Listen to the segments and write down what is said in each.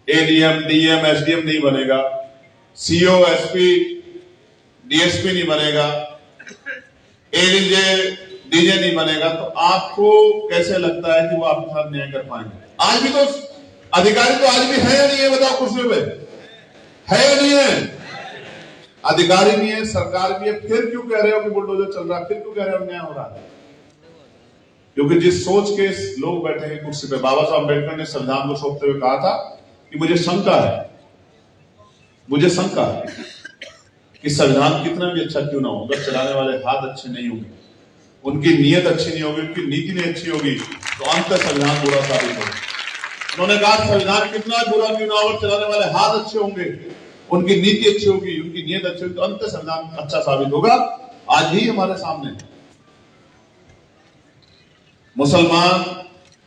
ADM, DM, SDM नहीं बनेगा, CO, SP, DSP नहीं बनेगा, एडीजे, डीजे नहीं बनेगा, तो आपको कैसे लगता है कि वो आपके साथ न्याय कर पाएंगे? आज भी तो अधिकारी तो आज भी है या नहीं है? बताओ, कुर्सी पे है या नहीं है? अधिकारी नहीं है, सरकार भी है, फिर क्यों कह रहे हो कि बुलडोजर चल रहा है? फिर क्यों कह रहे हो अन्याय हो रहा है? क्योंकि जिस सोच के लोग बैठे हैं कुर्सी पे, बाबा साहब अम्बेडकर ने संविधान को सौंपते हुए कहा था कि मुझे शंका है कि संविधान कितना भी अच्छा क्यों ना हो, अगर चलाने वाले हाथ अच्छे नहीं होंगे, उनकी नीयत अच्छी नहीं होगी, उनकी नीति नहीं अच्छी होगी, तो अंत संविधान बुरा साबित होगा। उन्होंने कहा संविधान कितना बुरा क्यों ना हो, चलाने वाले हाथ अच्छे होंगे, उनकी नीति अच्छी होगी, उनकी नीयत अच्छी होगी, तो अंत संविधान अच्छा साबित होगा। आज ही हमारे सामने मुसलमान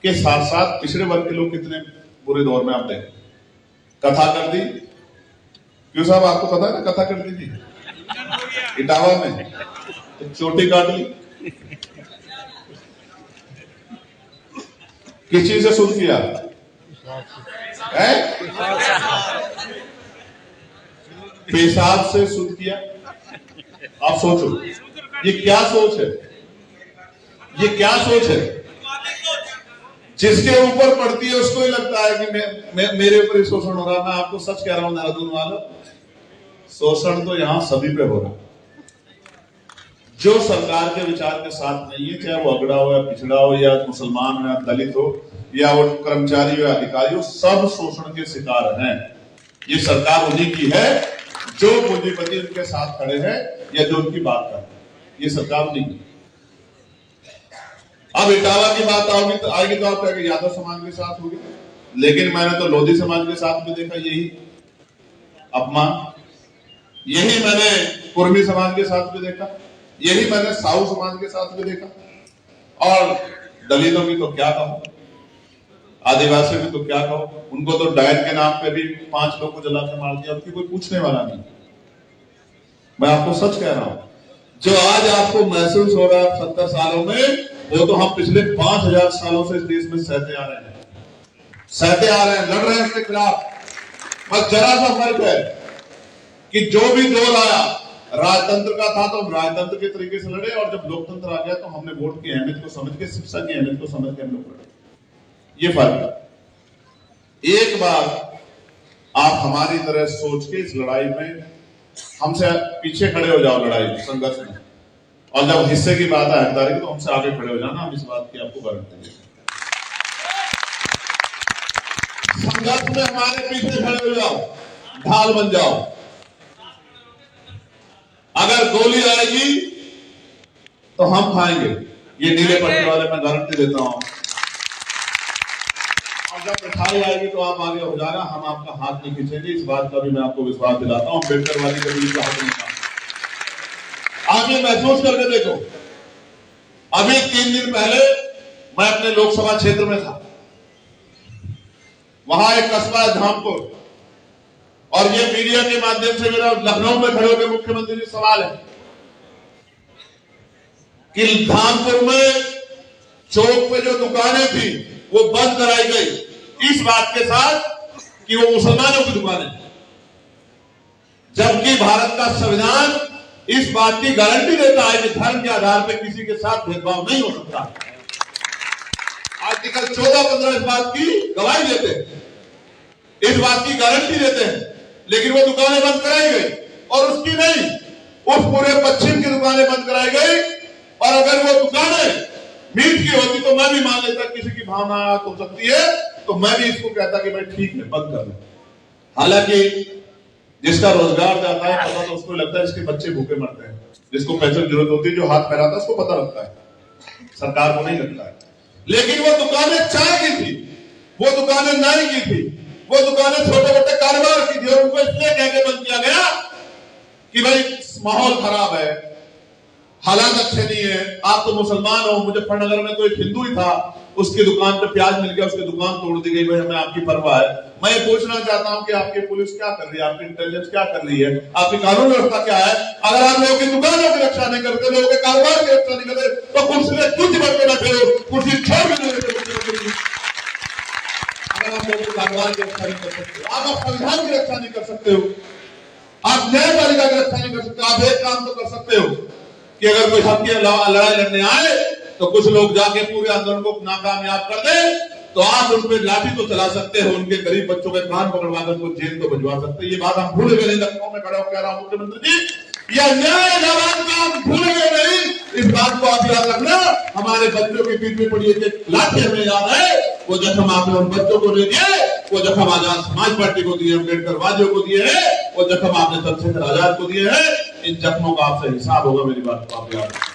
के साथ साथ पिछड़े वर्ग के लोग कितने बुरे दौर में आप देखें। कथा कर दी, क्यों साहब आपको पता है ना, कथा कर दी थी इटावा में, तो चोटी काट ली। किस चीज से शुद्ध किया है? पेशाब से शुद्ध किया। आप सोचो, ये क्या सोच है? ये क्या सोच है? जिसके ऊपर पड़ती है उसको ही लगता है कि मेरे ऊपर ही शोषण हो रहा। मैं आपको सच कह रहा हूं देहरादून वालों, शोषण तो यहां सभी पे हो रहा। जो सरकार के विचार के साथ नहीं है, चाहे वो अगड़ा हो या पिछड़ा हो या मुसलमान हो या दलित हो या वो कर्मचारी हो या अधिकारी हो, सब शोषण के शिकार हैं। ये सरकार उन्हीं की है जो पूंजीपति उनके साथ खड़े हैं या जो उनकी बात कर रहे हैं। ये सरकार उन्हीं की। अब इटावा की बात आएगी तो आप कहेंगे यादव समाज के साथ होगी, लेकिन मैंने तो लोधी समाज के साथ भी देखा यही अपमान, यही मैंने कुर्मी समाज के साथ भी देखा, यही मैंने साहू समाज के साथ भी देखा, और दलितों की तो क्या कहूं, आदिवासियों की तो क्या कहूं। उनको तो डायट के नाम पे भी 5 लोग को जला के मार दिया, उनकी कोई पूछने वाला नहीं। मैं आपको सच कह रहा हूं, जो आज आपको महसूस हो रहा है 70 सालों में, वो तो हम पिछले 5000 सालों से इस देश में सहते आ रहे हैं, लड़ रहे हैं इसके खिलाफ। बस जरा सा फर्क है कि जो भी दौर आया राजतंत्र का था तो हम राजतंत्र के तरीके से लड़े, और जब लोकतंत्र आ गया तो हमने वोट की अहमियत को समझ के, शिक्षा की अहमियत को समझ के हम लोग लड़े। ये फर्क है। एक बार आप हमारी तरह सोच के इस लड़ाई में हमसे पीछे खड़े हो जाओ, लड़ाई संघर्ष में, और जब हिस्से की बात है हकदारी की, तो हमसे आगे खड़े हो जाना। हम इस बात की आपको गारंटी देते हैं। संघर्ष में हमारे पीछे खड़े हो जाओ, ढाल बन जाओ। अगर गोली आएगी तो हम खाएंगे, ये नीले पट्टी वाले मैं गारंटी देता हूं। और जब मिठाई आएगी तो आप आगे हो जाना, हम आपका हाथ नहीं खींचेंगे, इस बात का भी मैं आपको विश्वास दिलाता हूं। अम्बेडकर वाली कभी का हाथ नहीं था। आप ये महसूस करके देखो, अभी 3 दिन पहले मैं अपने लोकसभा क्षेत्र में था, वहां एक कस्बा है धामपुर, और ये मीडिया के माध्यम से मेरा लखनऊ में खड़े होकर मुख्यमंत्री जी सवाल है कि धामपुर में चौक पे जो दुकानें थी वो बंद कराई गई इस बात के साथ कि वो मुसलमानों की दुकानें, जबकि भारत का संविधान इस बात की गारंटी देता है कि धर्म के आधार पर किसी के साथ भेदभाव नहीं हो सकता। आर्टिकल 14-15 इस बात की गवाही देते हैं, इस बात की गारंटी देते हैं, लेकिन वो दुकानें बंद कराई गई, और उसकी नहीं, उस पूरे पश्चिम की दुकानें बंद कराई गई। और अगर वो दुकानें मीट की होती तो मैं भी मान लेता, किसी की भावना हो सकती है, तो मैं भी इसको कहता कि भाई ठीक है बंद कर लो। हालांकि जिसका रोजगार जाता है पता तो उसको लगता है इसके बच्चे भूखे मरते हैं, जिसको पैसे की जरूरत होती है, जो हाथ फैलाता है उसको पता लगता है, सरकार को नहीं लगता है। लेकिन वो दुकानें चाय की थी, वो दुकानें नाई की थी, वो दुकानें छोटे मोटे कारोबार की थी, और उनको इसलिए कह के बंद किया गया कि भाई माहौल खराब है, हालात अच्छे नहीं है, आप तो मुसलमान हो। मुजफ्फरनगर में तो एक हिंदू ही था, उसकी दुकान पे प्याज मिल गया, उसकी दुकान तोड़ दी गई। भाई हमें आपकी परवाह है। मैं ये पूछना चाहता हूं कि आपकी पुलिस क्या कर रही है, आपकी इंटेलिजेंस क्या कर रही है, आपकी कानून व्यवस्था क्या है? अगर आप लोगों की दुकानों की रक्षा नहीं करते, लोगों के कारोबार की रक्षा नहीं करते, तो कुर्सी में कुछ बैठे बैठे हो, कुर्सी छोड़ के अगर आप संविधान की रक्षा नहीं कर सकते, आप संविधान की रक्षा नहीं कर सकते हो, आप न्यायपालिका की रक्षा नहीं कर सकते, आप एक काम तो कर सकते हो कि अगर कोई हक की लड़ाई लड़ने आए तो कुछ लोग जाके पूरे आंदोलन को नाकामयाब कर दे, तो आप उन पर लाठी तो चला सकते हो, उनके गरीब बच्चों के कान पकड़वा कर उनको जेल तो भिजवा सकते हैं। ये बात हम भूल गए, लखनऊ में खड़ा होकर कह रहा हूं मुख्यमंत्री जी, यह न्याय जवाब का हम भूल गए नहीं। इस बात को आप याद रखना, हमारे बच्चों के पीठ में पड़ी एक लाठी हमें याद है, वो जख्म आपने उन बच्चों को दे दिए, वो जख्म आजाद समाज पार्टी को दिए, अम्बेडकर वादियों को दिए हैं, वो जख्म आपने चंद्रशेखर आजाद को दिए हैं। इन जख्मों का आपसे हिसाब होगा, मेरी बात को आप याद रखें।